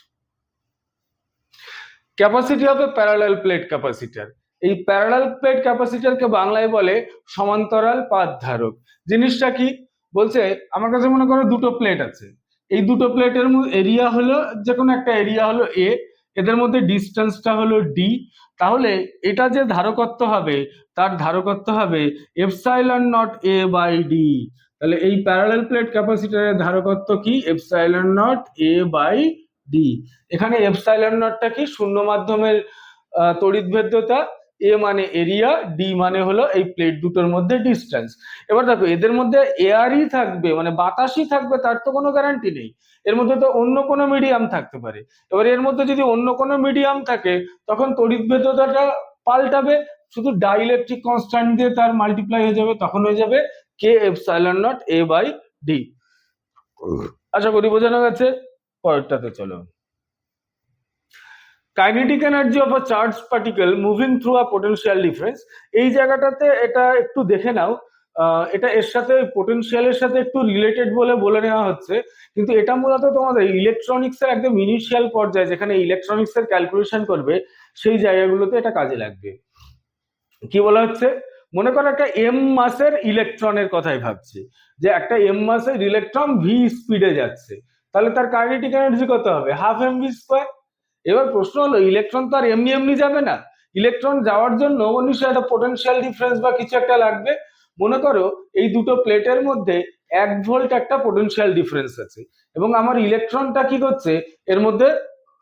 capacity of A parallel plate capacitor. এই প্যারালাল প্লেট ক্যাপাসিটরকে বাংলায় বলে সমান্তরাল পাত ধারক। জিনিসটা কি বলছে, আমার কাছে মনে করো দুটো প্লেট আছে, এই দুটো প্লেটের এরিয়া হলো যে কোনো একটা এরিয়া হলো এ, এদের মধ্যে ডিস্টেন্সটা হলো ডি, তাহলে এটা যে ধারকত্ব হবে তার ধারকত্ব হবে epsilon naught A by D. তাহলে এই প্যারালাল প্লেট ক্যাপাসিটরের ধারকত্ব কি, epsilon naught A by D. এখানে এপসাইলন নটটা কি, শূন্য মাধ্যমের তড়িৎভেদ্যতা, এ মানে এরিয়া, ডি মানে হলো এই প্লেট দুটোর মধ্যে ডিস্টেন্স। এবার দেখো এদের মধ্যে এয়ারই থাকবে মানে বাতাসই থাকবে তার তো কোনো গ্যারান্টি নেই, এর মধ্যে তো অন্য কোনো মিডিয়াম থাকতে পারে। এবার এর মধ্যে যদি অন্য কোনো মিডিয়াম থাকে তখন তড়িৎভেদ্যতাটা পাল্টাবে, শুধু ডাইইলেকট্রিক কনস্ট্যান্ট দিয়ে তার মাল্টিপ্লাই হয়ে যাবে, তখন হয়ে যাবে K epsilon naught A by D. আশা করি বোঝানো গেছে। পরেরটাতে চলো। Kinetic energy of a charge particle moving through a potential difference, এই জায়গাটাতে এটা একটু দেখে নাও। এটা এর সাথে পোটেনশিয়ালের সাথে একটু রিলেটেড বলে নেওয়া হচ্ছে, কিন্তু এটা মূলত তোমাদের ইলেকট্রনিক্স এর একদম ইনিশিয়াল পর্যায়ে যেখানে ইলেকট্রনিক্স এর ক্যালকুলেশন করবে সেই জায়গাগুলোতে এটা কাজে লাগবে। কি বলা হচ্ছে, মনে করো একটা এম মাসের ইলেকট্রনের কথাই ভাবছি, যে একটা এম মাসের ইলেকট্রন ভি স্পিডে যাচ্ছে, তাহলে তার কাইনেটিক এনার্জি কত হবে, হাফ এম ভি স্কোয়ার। এবার প্রশ্ন হলো, ইলেকট্রন তো আর এমনি এমনি যাবে না, ইলেকট্রন যাওয়ার জন্য নিশ্চয়ই একটা পোটেনশিয়াল ডিফারেন্স বা কিছু একটা লাগবে। মনে করো এই দুটো প্লেটের মধ্যে 1 ভোল্ট একটা পোটেনশিয়াল ডিফারেন্স আছে, এবং আমার ইলেকট্রনটা কি করছে, এর মধ্যে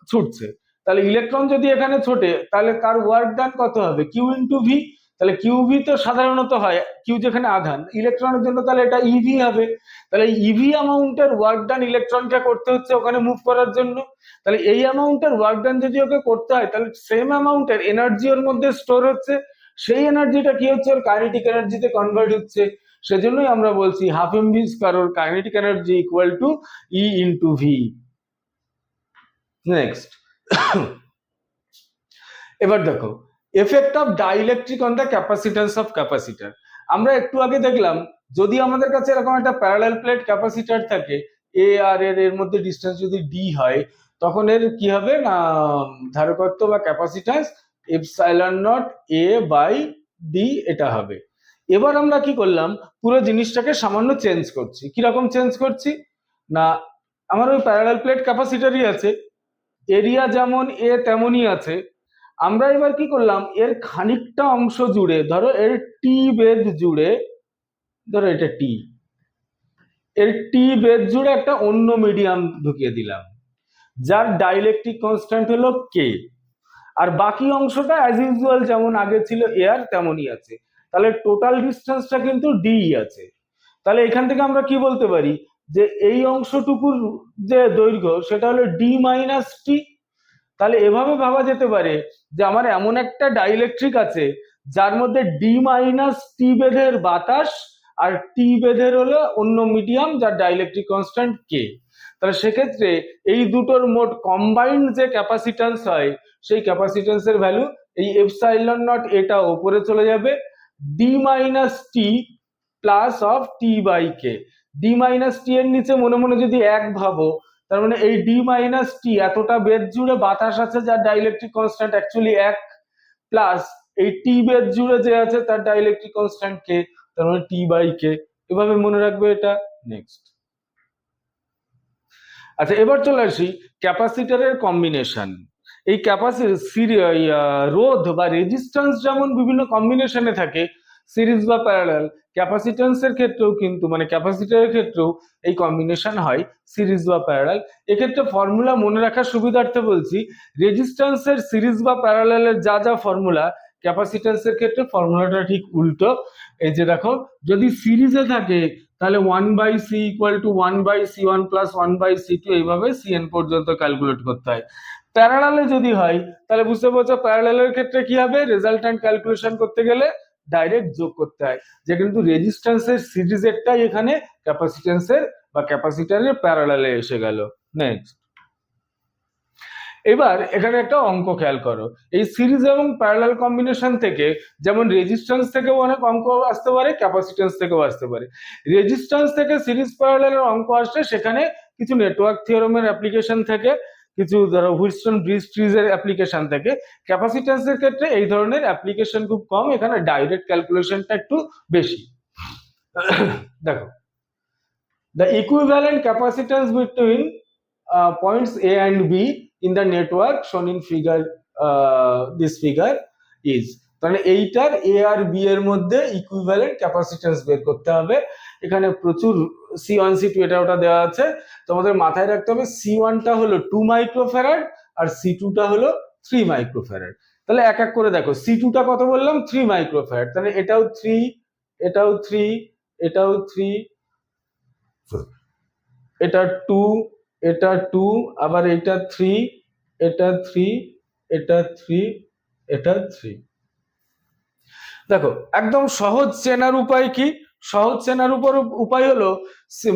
ছুটছে। তাহলে ইলেকট্রন যদি এখানে ছোটে, তাহলে তার ওয়ার্ক ডান কত হবে, কিউ ইন্টু ভি। তাহলে কিউভি তো সাধারণত হয়, কিউ যেখানে আধান, ইলেকট্রনের জন্য তাহলে এটা ইভি হবে। তাহলে ইভি অ্যামাউন্টের ওয়ার্ক ডান ইলেকট্রনকে করতে হচ্ছে ওখানে মুভ করার জন্য। তাহলে এই অ্যামাউন্টের ওয়ার্ক ডান যদি ওকে করতে হয়, তাহলে সেম অ্যামাউন্টের এনার্জি ওর মধ্যে স্টোর হচ্ছে, সেই এনার্জিটা কি হচ্ছে, ওর কাইনেটিক এনার্জিতে কনভার্ট হচ্ছে। সেজন্যই আমরা বলছি হাফ এম ভি স্কয়ার, ওর kinetic energy equal to E into V. Next, এবার দেখো effect of dielectric on the capacitance of capacitor. আমরা একটু আগে দেখলাম, যদি আমাদের কাছে এরকম একটা প্যারালাল প্লেট ক্যাপাসিটর থাকে, এ আর এর মধ্যে ডিস্টেন্স যদি ডি হয়, তখন এর কি হবে না, ধারকত্ব বা capacitance epsilon naught A by D এটা হবে। এবার আমরা কি করলাম, পুরো জিনিসটাকে সামান্য চেঞ্জ করছি। কিরকম চেঞ্জ করছি না, আমার ওই প্যারালাল প্লেট ক্যাপাসিটরই আছে, এরিয়া যেমন এ তেমনই আছে। আমরা এবার কি করলাম, এর খানিকটা অংশ জুড়ে, ধরো এর টি বেধ জুড়ে, ধরো এটা টি, এর টি বেধ জুড়ে একটা অন্য মিডিয়াম ঢুকিয়ে দিলাম, যার ডাইইলেকট্রিক কনস্ট্যান্ট হলো কে, আর বাকি অংশটা অ্যাজ ইউজুয়াল যেমন আগে ছিল এয়ার তেমনই আছে। তাহলে টোটাল ডিস্টেন্সটা কিন্তু ডি আছে। তাহলে এখান থেকে আমরা কি বলতে পারি, যে এই অংশটুকুর যে দৈর্ঘ্য সেটা হলো ডি মাইনাস টি। তাহলে এভাবে ভাবা যেতে পারে যে আমার এমন একটা ডাইইলেকট্রিক আছে যার মধ্যে ডি মাইনাস টি বেধের বাতাস আর টি বেধের হলো অন্য মিডিয়াম যার ডাইইলেকট্রিক কনস্ট্যান্ট কে। তাহলে সেক্ষেত্রে এই দুটোর মোট কম্বাইন্ড যে ক্যাপাসিট্যান্স হয়, সেই ক্যাপাসিট্যান্সের ভ্যালু এই এপসাইলন নট এটা উপরে চলে যাবে, D minus T plus of T by K. D minus T এর নিচে মনে মনে যদি এক ভাবো, তার মানে এই ডি মাইনাস টি এতটা বেধ জুড়ে বাতাস আছে যার ডাইইলেকট্রিক কনস্ট্যান্ট অ্যাকচুয়ালি 1, প্লাস এই টি বেধ জুড়ে যে আছে তার ডাইইলেকট্রিক কনস্ট্যান্ট কে, তার মানে টি বাই কে। এভাবে মনে রাখবে এটা। নেক্সট, আচ্ছা এবার চলে আসি ক্যাপাসিটরের কম্বিনেশন। এই রোধ বা রেজিস্ট্যান্স যেমন বিভিন্ন কম্বিনেশনে থাকে, সিরিজ বা প্যারালাল, ক্যাপাসিট্যান্সের ক্ষেত্রেও কিন্তু মানে ক্যাপাসিটরের ক্ষেত্রেও এই কম্বিনেশন হয় সিরিজ বা প্যারালাল। এক্ষেত্রে ফর্মুলা মনে রাখার সুবিধার্থে বলছি, রেজিস্ট্যান্সের সিরিজ বা প্যারালালের যা যা ফর্মুলা, ক্যাপাসিট্যান্সের ক্ষেত্রে ফর্মুলাটা ঠিক উল্টো। এই যে দেখো, যদি সিরিজে থাকে তাহলে 1/c equal to 1/c1 plus 1/c2, এইভাবে cn পর্যন্ত ক্যালকুলেট করতে হয়। প্যারালালে যদি হয় তাহলে বুঝতে পারছো প্যারালালের ক্ষেত্রে কি হবে, রেজাল্ট্যান্ট ক্যালকুলেশন করতে গেলে ডাইরেক্ট যোগ করতে হয়, যে কিন্তু রেজিস্ট্যান্সের সিরিজেরটাই এখানে ক্যাপাসিট্যান্সের বা ক্যাপাসিটরের প্যারালালে এসে গেল। নেক্সট, এবার এখানে একটা অঙ্ক খেয়াল করো, এই সিরিজ এবং প্যারালাল কম্বিনেশন থেকে যেমন রেজিস্ট্যান্স থেকেও অনেক অঙ্ক আসতে পারে, ক্যাপাসিট্যান্স থেকেও আসতে পারে। রেজিস্ট্যান্স থেকে সিরিজ প্যারালালের অঙ্ক আসলে সেখানে কিছু নেটওয়ার্ক থিওরেমের অ্যাপ্লিকেশন থেকে, কিছু ধরো হুইটস্টোন ব্রিজ ট্রিজের অ্যাপ্লিকেশন থেকে। ক্যাপাসিট্যান্সের ক্ষেত্রে এই ধরনের অ্যাপ্লিকেশন খুব কম, এখানে ডাইরেক্ট ক্যালকুলেশনটা একটু বেশি। দেখো, the equivalent capacitance between points A and B in the network shown in figure, this figure is, তাহলে এইটার এ আর বি এর মধ্যে ইকুইভ্যালেন্ট ক্যাপাসিট্যান্স বের করতে হবে। এখানে প্রচুর C1 C2 এটা ওটা দেওয়া আছে, তোমাদের মাথায় রাখতে হবে C1 টা হলো 2 মাইক্রোফ্যারাড আর C2 টা হলো 3 মাইক্রোফ্যারাড। তাহলে এক এক করে দেখো, C2 টা কত বললাম, 3 মাইক্রোফ্যারাড, তাহলে এটাও 3, এটাও 3, এটাও 3, এটা 2, এটা 2, আবার এটা 3, এটা 3, এটা 3, এটা 3। দেখো একদম সহজ চেনার উপায় কি, সহজ চেনার উপর উপায় হলো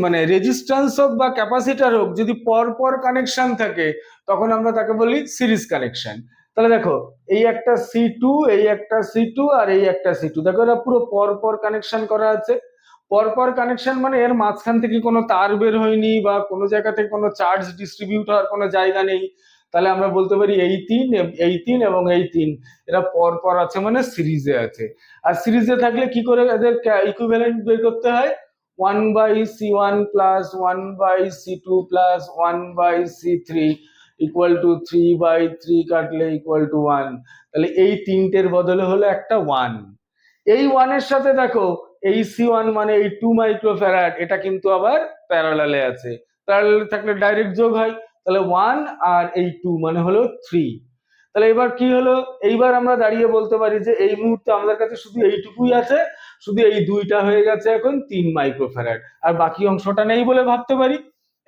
মানে রেজিস্ট্যান্স হোক বা ক্যাপাসিটার হোক, যদি পর পর কানেকশন থাকে তখন আমরা তাকে বলি সিরিজ কানেকশন। তাহলে দেখো এই একটা C2, এই একটা C2 আর এই একটা C2, দেখো এরা পুরো পর পর কানেকশন করা আছে। পরপর কানেকশন মানে এর মাঝখান থেকে কোনো তার বের হয়নি বা কোনো জায়গা থেকে কোনো চার্জ ডিস্ট্রিবিউট হওয়ার কোনো জায়গা নেই। তাহলে আমরা বলতে পারি এই তিন এবং এই তিন এরা পর পর আছে, মানে সিরিজে আছে। আর সিরিজে থাকলে কি করে এদের ইকুইভ্যালেন্ট বের করতে হয়? 1/C1 plus 1/C2 plus 1/C3 equal to 3/3 কাটলে ইকুয়াল টু 1। তাহলে এই তিনটের বদলে হলো একটা 1। এই 1 এর সাথে দেখো এই C1 মানে এই 2 মাইক্রোফ্যারাড, এটা কিন্তু আবার প্যারালালে আছে। প্যারালালে থাকলে ডাইরেক্ট যোগ হয়, তাহলে 1 আর এই 2 মানে হলো 3। তাহলে এবার কি হলো, এইবার আমরা দাঁড়িয়ে বলতে পারি যে এই মুহূর্তে আমাদের কাছে শুধু এইটুকুই আছে, শুধু এই দুইটা হয়ে গেছে এখন 3 মাইক্রোফ্যারাড, আর বাকি অংশটা নেই বলে ভাবতে পারি।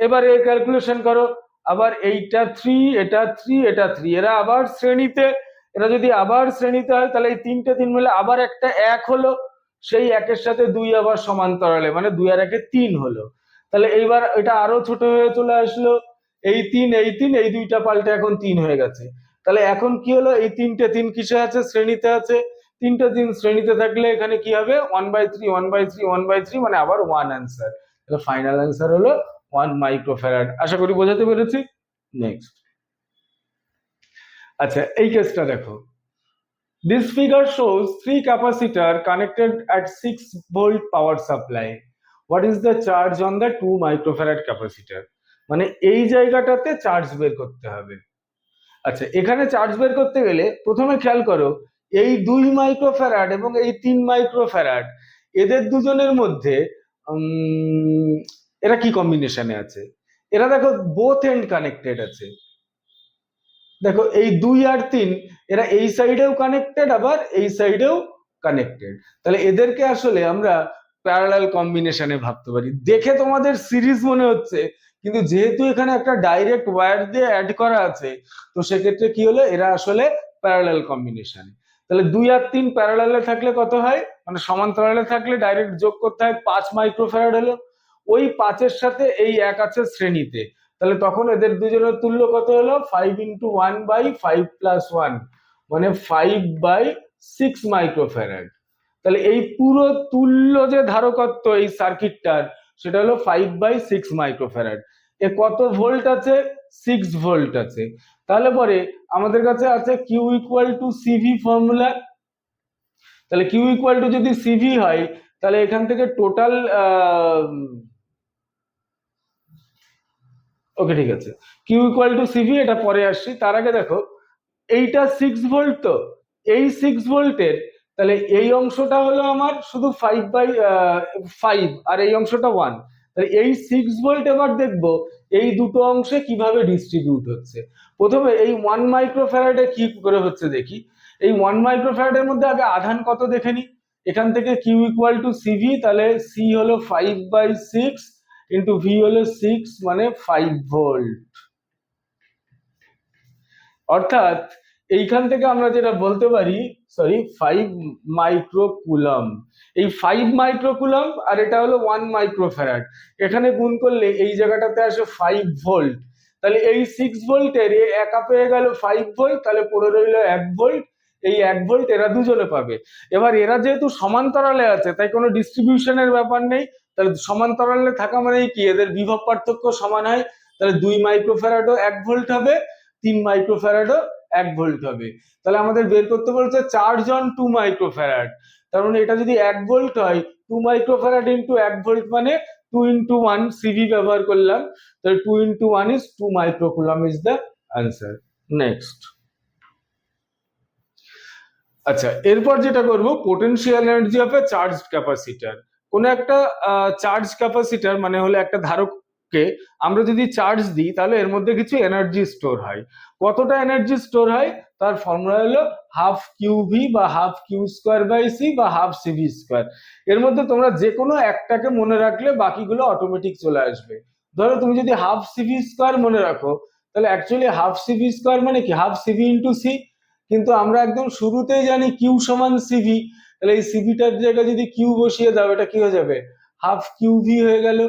এবার এর ক্যালকুলেশন করো, আবার এইটা 3, এটা 3, এটা 3, এরা আবার শ্রেণীতে। এরা যদি আবার শ্রেণীতে হয় তাহলে এই তিনটে তিন মিলে আবার একটা 1 হলো, সেই 1-এর সাথে 2 আবার সমান্তরালে, মানে 2 আর 1-এ 3 হলো। তাহলে এইবার এটা আরো ছোট হয়ে চলে আসলো, এই 3 এই 3 এই দুইটা পাল্টে এখন 3 হয়ে গেছে। তাহলে এখন কি হলো, এই তিনটে 3 কিসে আছে? শ্রেণীতে আছে। তিনটে 3 শ্রেণীতে থাকলে এখানে কি হবে? 1/3 1/3 1/3 মানে আবার 1 অ্যান্সার। তাহলে ফাইনাল অ্যান্সার হলো 1 মাইক্রোফ্যারাড। আশা করি বোঝাতে পেরেছি। নেক্সট, আচ্ছা এই কেসটা দেখো। This figure shows three capacitor connected at 6 volt power supply. What is the charge on the 2 microfarad capacitor? মানে এই জায়গাটাতে চার্জ বের করতে হবে। আচ্ছা, এখানে চার্জ বের করতে গেলে প্রথমে খেয়াল করো, এই 2 মাইক্রোফ্যারাড এবং এই 3 মাইক্রোফ্যারাড, এদের দুজনের মধ্যে এরা কি কম্বিনেশনে আছে? এরা দেখো বোথ এন্ড কানেক্টেড আছে। দেখো এই 2 আর 3 এরা এই সাইডেও কানেক্টেড আবার এই সাইডেও কানেক্টেড। তাহলে এদেরকে আসলে আমরা প্যারালাল কম্বিনেশনে ভাবতে পারি। দেখে তোমাদের সিরিজ মনে হচ্ছে, কিন্তু যেহেতু এখানে একটা ডাইরেক্ট ওয়্যার দিয়ে অ্যাড করা আছে, তো সেক্ষেত্রে কি হলো, এরা আসলে প্যারালাল কম্বিনেশন। তাহলে 2 আর 3 প্যারালালে থাকলে কত হয়, মানে সমান্তরালে থাকলে ডাইরেক্ট যোগ করতে হয়, 5 মাইক্রোফ্যারাড হলো। ওই 5-এর সাথে এই 1 আছে শ্রেণীতে, তাহলে তখন এদের দুজনের তুল্য কত হলো? 5 × 1/5 + 1 মানে 5/6 মাইক্রোফ্যারাড। তাহলে এই পুরো তুল্য যে ধারকত্ব এই সার্কিটটার, সেটা হলো 5/6 মাইক্রোফ্যারাড। এ কত ভোল্ট আছে? 6 ভোল্ট আছে। তাহলে পরে আমাদের কাছে আছে Q = CV ফর্মুলা। তাহলে Q = যদি CV হয়, তাহলে এখান থেকে টোটাল ওকে ঠিক আছে, Q = CV, এটা পরে আসছি। তার আগে দেখো এইটা 6 ভোল্ট, তো এই 6 ভোল্টের তাহলে এই অংশটা হলো আমার শুধু 5/5 আর এই অংশটা 1। তাহলে এই 6 ভোল্ট এবার দেখবো এই দুটো অংশে কিভাবে ডিস্ট্রিবিউট হচ্ছে। প্রথমে এই 1 মাইক্রোফ্যারাডে কি করে হচ্ছে দেখি। এই 1 মাইক্রোফ্যারাডের মধ্যে আগে আধান কত দেখে নি। এখান থেকে Q = CV, তাহলে C হলো 5/6 ইন্টু V হলো 6 মানে 5 ভোল্ট। অর্থাৎ এইখান থেকে আমরা যেটা বলতে পারি, 5 মাইক্রোকুলম। এই 5 মাইক্রোকুলম আর এটা হলো 1 মাইক্রোফ্যারাড, এখানে গুণ করলে এই জায়গাটাতে আসে 5 ভোল্ট। তাহলে এই 6 ভোল্টের একা পেয়ে গেল 5 ভোল্ট, তাহলে পড়ে রইল 1 ভোল্ট। এই 1 ভোল্ট এরা দুজনে পাবে। এবার এরা যেহেতু সমান্তরালে আছে, তাই কোনো ডিস্ট্রিবিউশনের ব্যাপার নেই। তাহলে সমান্তরালে থাকা মানে কি, এদের বিভব পার্থক্য সমান হয়। তাহলে 2 মাইক্রোফ্যারাডও 1 ভোল্ট হবে, 3 মাইক্রোফ্যারাডও 1 ভোল্ট হবে। তাহলে আমাদের বের করতে বলছে চার্জ অন 2 মাইক্রোফ্যারাড। তার মানে এটা যদি 1 ভোল্ট হয়, 2 মাইক্রোফ্যারাড ইন্টু 1 ভোল্ট মানে 2 × 1 সিভি ব্যবহার করলাম। তাহলে 2 × 1 is 2 microcoulomb is the answer. Next, আচ্ছা এরপর যেটা করব, potential energy of A charge capacitor. কোন একটা চার্জ ক্যাপাসিটর মানে হলো একটা ধারককে আমরা যদি চার্জ দিই, তাহলে এর মধ্যে কিছু এনার্জি স্টোর হয়। কতটা এনার্জি স্টোর হয়, তার ফর্মুলা হলো হাফ QV বা হাফ Q²/C বা হাফ CV²। এর মধ্যে তোমরা যে কোনো একটাকে মনে রাখলে বাকিগুলো অটোমেটিক চলে আসবে। ধরো তুমি যদি হাফ CV² মনে রাখো, তাহলে অ্যাকচুয়ালি হাফ CV² মানে কি, হাফ CV × C। কিন্তু আমরা একদম শুরুতেই জানি Q = CV, তাহলে এই সিভিটার জায়গায় যদি কিউ বসিয়ে দাও, এটা কি হয়ে যাবে, হাফ কিউ ভি হয়ে গেল।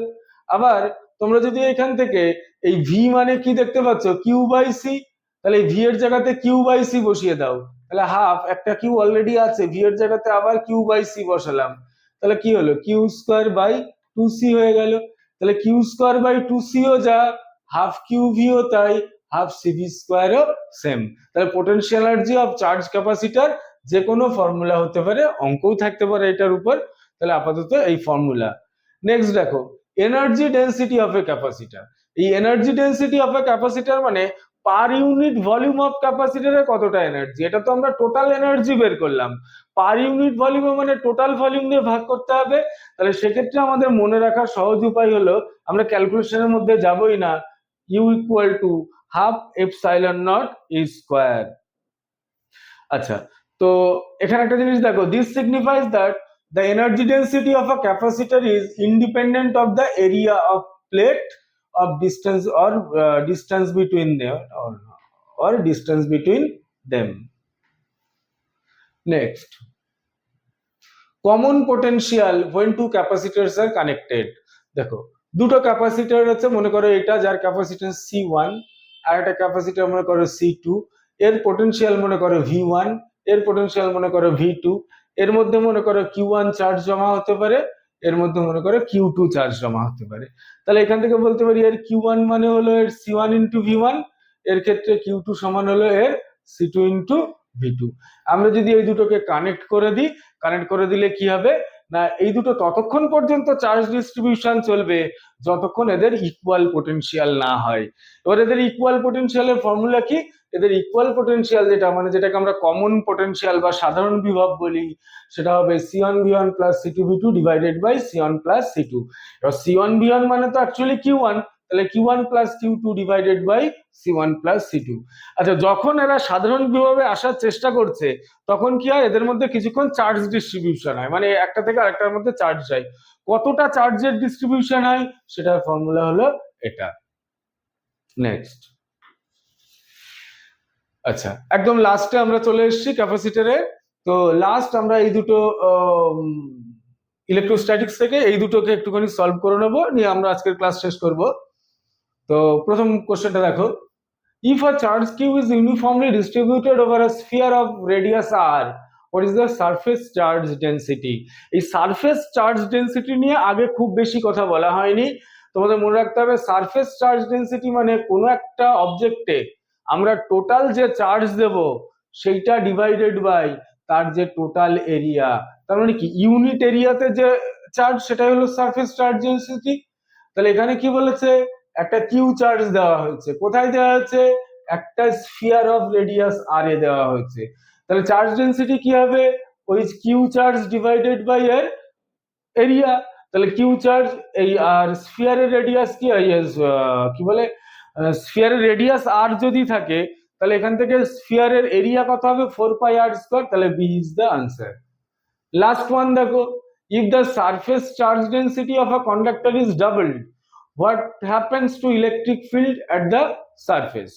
আবার তোমরা যদি এখান থেকে এই ভি মানে কি দেখতে পাচ্ছ, কিউ বাই সি, তাহলে এই ভি এর জায়গাতে কিউ বাই সি বসিয়ে দাও, তাহলে হাফ, একটা কিউ অলরেডি আছে, ভি এর জায়গাতে আবার কিউ বাই সি বসালাম, তাহলে কি হলো, Q square by two C হয়ে গেল। তাহলে কিউ স্কোয়ার বাই টু সিও যা, হাফ কিউ ভিও তাই, হাফ সিভি স্কোয়ারও সেম। তাহলে potential energy of charge capacitor যে কোনো ফর্মুলা হতে পারে, অঙ্কও থাকতে পারে এটার উপর। তাহলে আপাতত এই ফর্মুলা। নেক্সট দেখো, energy density of a capacitor. এই energy density of a capacitor মানে পার ইউনিট ভলিউম অফ ক্যাপাসিটরে কতটা এনার্জি, এটা তো আমরা টোটাল এনার্জি বের করলাম, পার ইউনিট ভলিউম মানে টোটাল ভলিউম দিয়ে ভাগ করতে হবে। তাহলে সেক্ষেত্রে আমাদের মনে রাখার সহজ উপায় হলো, আমরা ক্যালকুলেশনের মধ্যে যাবই না, U equal to half epsilon naught E square. আচ্ছা, তো এখানে একটা জিনিস দেখো, this signifies that the energy density of a capacitor is independent of the area of plate of distance or distance between them or distance between them. Next, common potential when two capacitors are connected. দেখো দুটো capacitor আছে, মনে করো এটা যার capacitance C1 আর একটা capacitor মনে করো C2, এর পোটেনশিয়াল মনে করো V1, এর পোটেনশিয়াল মনে করো V2, এর মধ্যে মনে করো Q1 চার্জ জমা হতে পারে, এর মধ্যে মনে করো Q2 চার্জ জমা হতে পারে। তাহলে এখান থেকে বলতে পারি এর Q1 মানে হলো এর C1 ইন্টু V1, এর ক্ষেত্রে Q2 সমান হলো এর C2 ইন্টু V2। আমরা যদি এই দুটোকে কানেক্ট করে দিই, কানেক্ট করে দিলে কি হবে না, এই দুটো ততক্ষণ পর্যন্ত চার্জ ডিস্ট্রিবিউশন চলবে যতক্ষণ এদের ইকুয়াল পোটেনশিয়াল না হয়। এবার এদের ইকুয়াল পোটেনশিয়ালের ফর্মুলা কি, এদের ইকুয়াল পোটেনশিয়াল যেটা মানে যেটাকে আমরা কমন পোটেনশিয়াল বা সাধারণ বিভব বলি, সেটা হবে C1 V1 plus C2 V2 divided by C1 plus C2। এবার C1 V1 মানে তো অ্যাকচুয়ালি Q1, তাহলে Q1 plus Q2 divided by C1 plus C2। আচ্ছা, যখন এরা সাধারণ বিভবে আসার চেষ্টা করছে তখন কি হয়, এদের মধ্যে কিছুক্ষণ চার্জ ডিস্ট্রিবিউশন হয়, মানে একটা থেকে আরেকটার মধ্যে চার্জ যায়। কতটা চার্জের ডিস্ট্রিবিউশন হয় সেটার ফর্মুলা হলো এটা। নেক্সট, আচ্ছা একদম লাস্টে আমরা চলে এসেছি ক্যাপাসিটরে। তো লাস্ট আমরা এই দুটো ইলেকট্রোস্ট্যাটিক্স থেকে এই দুটোকে একটুখানি সলভ করে নেবো, নিয়ে আমরা আজকের ক্লাস শেষ করব। তো প্রথম কোশ্চেনটা দেখো, if a charge q is uniformly distributed over a sphere of radius r, what is the surface charge density? এই সারফেস চার্জ ডেন্সিটি নিয়ে আগে খুব বেশি কথা বলা হয়নি, তোমাদের মনে রাখতে হবে সারফেস চার্জ ডেন্সিটি মানে কোনো একটা অবজেক্টে আমরা টোটাল যে চার্জ দেব সেইটা ডিভাইডেড বাই তার যে টোটাল এরিয়া, তার মানে কি ইউনিট এরিয়াতে যে চার্জ সেটাই হলো সারফেস চার্জ ডেন্সিটি। তাহলে এখানে কি বলেছে, একটা কিউ চার্জ দেওয়া হয়েছে, কোথায় দেওয়া হয়েছে, একটা স্ফিয়ার অফ রেডিয়াস আর এ দেওয়া হয়েছে। তাহলে চার্জ ডেন্সিটি কি হবে, ওই কিউ চার্জ ডিভাইডেড বাই এর এরিয়া। তাহলে কিউ চার্জ এই আর স্ফিয়ারের রেডিয়াস কি বলে, স্ফিয়ারের রেডিয়াস আর যদি থাকে তাহলে এখান থেকে স্ফিয়ারের এরিয়া কত হবে, 4πr²। তাহলে B is the answer. Last one দেখো, if the surface charge density of a conductor is doubled, what happens to electric field at the surface?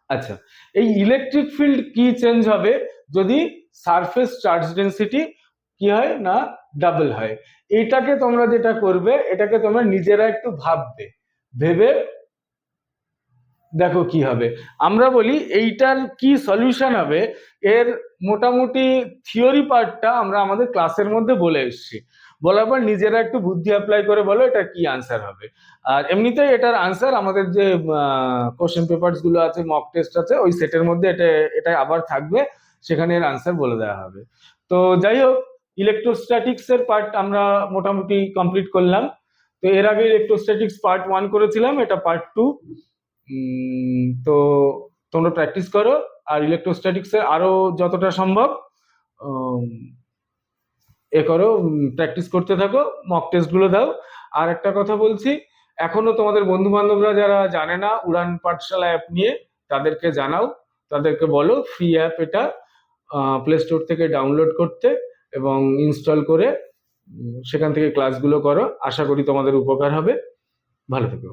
আচ্ছা, এই ইলেকট্রিক ফিল্ড কি চেঞ্জ হবে যদি সারফেস চার্জ ডেন্সিটি কি হয় না ডাবল হয়। এটাকে তোমরা যেটা করবে, এটাকে তোমরা নিজেরা একটু ভাববে, ভেবে দেখো কি হবে। আমরা বলি এইটার কি সলিউশন হবে, এর মোটামুটি থিওরি পার্টটা আমরা আমাদের ক্লাসের মধ্যে বলে এসেছি, বলার পর নিজেরা একটু বুদ্ধি অ্যাপ্লাই করে বলো এটা কি আনসার হবে। আর এমনিতেই এটার আনসার আমাদের যে কোশ্চেন পেপারস গুলো আছে, মক টেস্ট আছে, ওই সেটের মধ্যে এটা আবার থাকবে, সেখানে এর আনসার বলে দেওয়া হবে। তো যাই হোক, ইলেকট্রোস্ট্যাটিক্স এর পার্ট আমরা মোটামুটি কমপ্লিট করলাম। তো এর আগে ইলেকট্রোস্ট্যাটিক্স পার্ট 1 করেছিলাম, এটা পার্ট 2। তো তোমরা প্র্যাকটিস করো, আর ইলেকট্রোস্ট্যাটিক্স এর আরো যতটা সম্ভব করো, প্র্যাকটিস করতে থাকো, মক টেস্ট গুলো দাও। আর একটা কথা বলছি, এখনো তোমাদের বন্ধু বান্ধবরা যারা জানে না উড়ান পাঠশালা অ্যাপ নিয়ে, তাদেরকে জানাও, তাদেরকে বলো ফ্রি অ্যাপ এটা, প্লে স্টোর থেকে ডাউনলোড করতে এবং ইনস্টল করে সেখান থেকে ক্লাসগুলো করো। আশা করি তোমাদের উপকার হবে। ভালো থেকো।